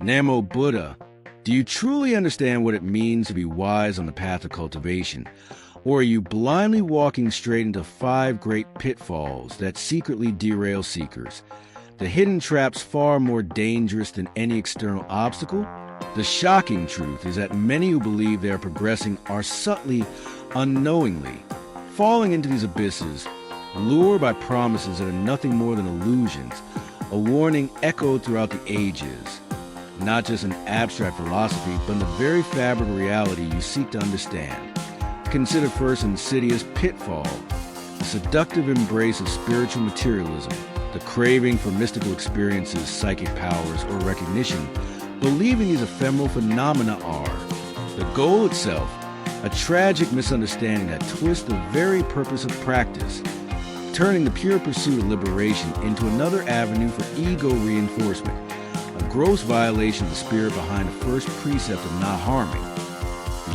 Namo Buddha, do you truly understand what it means to be wise on the path of cultivation? Or are you blindly walking straight into 5 great pitfalls that secretly derail seekers? The hidden traps far more dangerous than any external obstacle? The shocking truth is that many who believe they are progressing are subtly, unknowingly, falling into these abysses, lured by promises that are nothing more than illusions, a warning echoed throughout the ages. Not just an abstract philosophy, but in the very fabric of reality you seek to understand. Consider first insidious pitfall, the seductive embrace of spiritual materialism, the craving for mystical experiences, psychic powers, or recognition, believing these ephemeral phenomena are. The goal itself, a tragic misunderstanding that twists the very purpose of practice, turning the pure pursuit of liberation into another avenue for ego reinforcement, a gross violation of the spirit behind the first precept of not harming.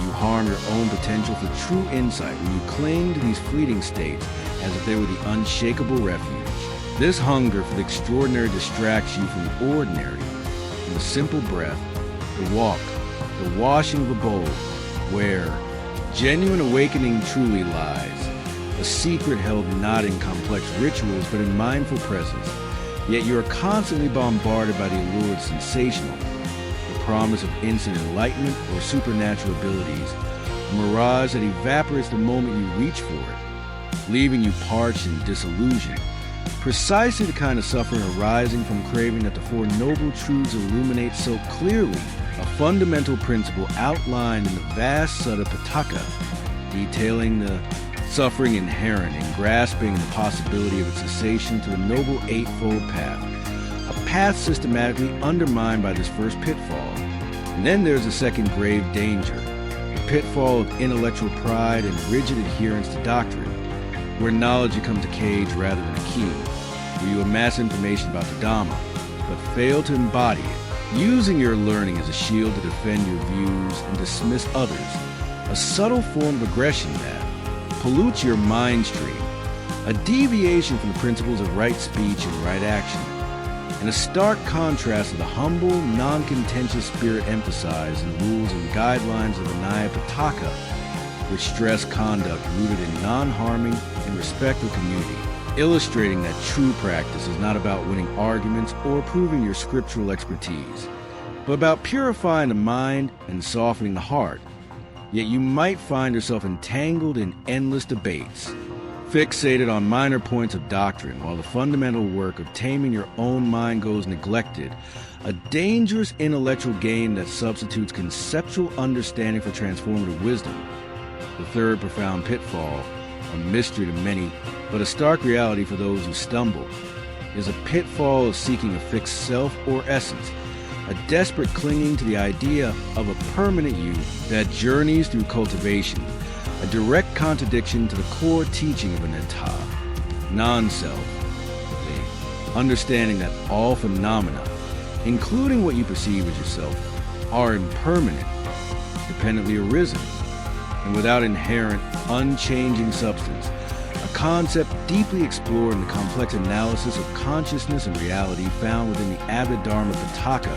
You harm your own potential for true insight when you cling to these fleeting states as if they were the unshakable refuge. This hunger for the extraordinary distracts you from the ordinary, from the simple breath, the walk, the washing of a bowl, where genuine awakening truly lies, a secret held not in complex rituals but in mindful presence. Yet you are constantly bombarded by the allure of sensational, the promise of instant enlightenment or supernatural abilities, a mirage that evaporates the moment you reach for it, leaving you parched and disillusioned. Precisely the kind of suffering arising from craving that the Four Noble Truths illuminate so clearly, a fundamental principle outlined in the vast Sutta Pitaka, detailing the suffering inherent in grasping the possibility of its cessation to the Noble Eightfold Path, a path systematically undermined by this first pitfall. And then there's the second grave danger, the pitfall of intellectual pride and rigid adherence to doctrine, where knowledge becomes a cage rather than a key, where you amass information about the Dogma, but fail to embody it, using your learning as a shield to defend your views and dismiss others, a subtle form of aggression that pollutes your mind stream, a deviation from the principles of right speech and right action, and a stark contrast to the humble, non-contentious spirit emphasized in rules and guidelines of the Nyaya Pitaka, which stress conduct rooted in non-harming and respect for community, illustrating that true practice is not about winning arguments or proving your scriptural expertise, but about purifying the mind and softening the heart. Yet you might find yourself entangled in endless debates, fixated on minor points of doctrine, while the fundamental work of taming your own mind goes neglected, a dangerous intellectual game that substitutes conceptual understanding for transformative wisdom. The third profound pitfall, a mystery to many, but a stark reality for those who stumble, is a pitfall of seeking a fixed self or essence, a desperate clinging to the idea of a permanent you that journeys through cultivation, a direct contradiction to the core teaching of anatta, non-self, the understanding that all phenomena, including what you perceive as yourself, are impermanent, dependently arisen, and without inherent, unchanging substance, a concept deeply explored in the complex analysis of consciousness and reality found within the Abhidharma Pitaka,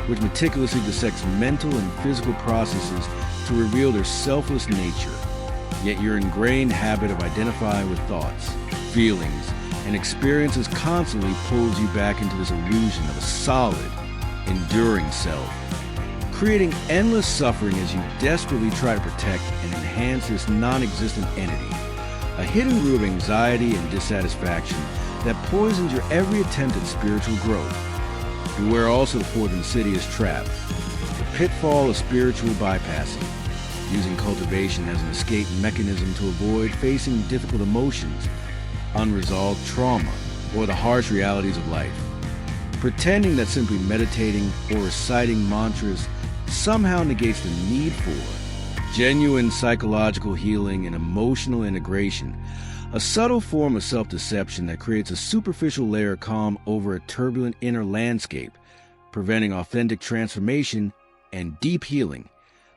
which meticulously dissects mental and physical processes to reveal their selfless nature. Yet your ingrained habit of identifying with thoughts, feelings, and experiences constantly pulls you back into this illusion of a solid, enduring self, creating endless suffering as you desperately try to protect and enhance this non-existent entity, a hidden root of anxiety and dissatisfaction that poisons your every attempt at spiritual growth. Beware also the fourth insidious trap, the pitfall of spiritual bypassing, using cultivation as an escape mechanism to avoid facing difficult emotions, unresolved trauma, or the harsh realities of life. Pretending that simply meditating or reciting mantras somehow negates the need for genuine psychological healing and emotional integration, a subtle form of self-deception that creates a superficial layer of calm over a turbulent inner landscape, preventing authentic transformation and deep healing.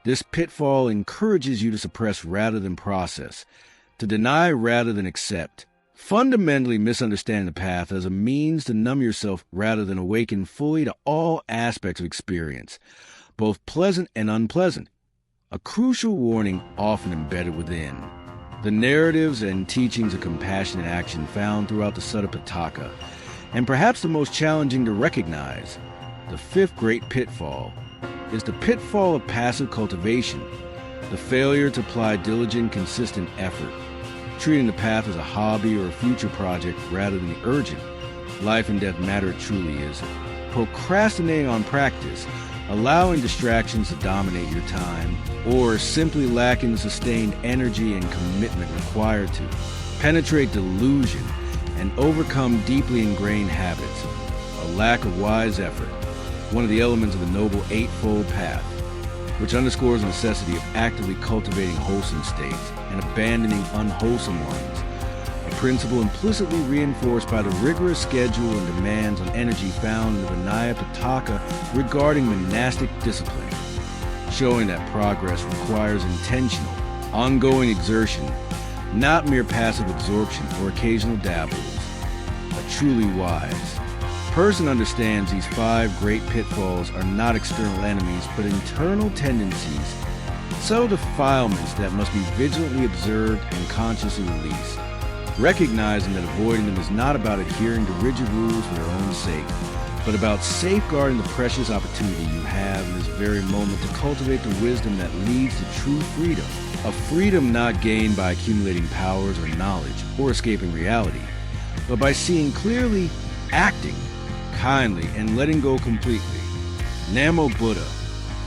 This pitfall encourages you to suppress rather than process, to deny rather than accept, Fundamentally misunderstanding the path as a means to numb yourself rather than awaken fully to all aspects of experience, both pleasant and unpleasant. A crucial warning often embedded within. The narratives and teachings of compassionate action found throughout the Sutta Pitaka, and perhaps the most challenging to recognize, the fifth great pitfall, is the pitfall of passive cultivation, the failure to apply diligent, consistent effort, treating the path as a hobby or a future project rather than the urgent, life and death matter it truly is, procrastinating on practice, allowing distractions to dominate your time, or simply lacking the sustained energy and commitment required to penetrate delusion and overcome deeply ingrained habits, a lack of wise effort, one of the elements of the Noble Eightfold Path, which underscores the necessity of actively cultivating wholesome states and abandoning unwholesome ones, a principle implicitly reinforced by the rigorous schedule and demands on energy found in the Vinaya Pitaka regarding monastic discipline, showing that progress requires intentional, ongoing exertion, not mere passive absorption or occasional dabbles. A truly wise person understands these five great pitfalls are not external enemies but internal tendencies, subtle defilements that must be vigilantly observed and consciously released, recognizing that avoiding them is not about adhering to rigid rules for their own sake, but about safeguarding the precious opportunity you have in this very moment to cultivate the wisdom that leads to true freedom, a freedom not gained by accumulating powers or knowledge or escaping reality, but by seeing clearly, acting kindly, and letting go completely. Namo Buddha,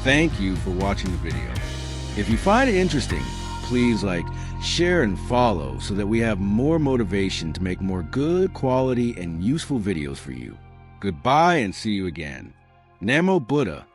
thank you for watching the video. If you find it interesting, please like, share, and follow so that we have more motivation to make more good quality and useful videos for you. Goodbye and see you again. Namo Buddha.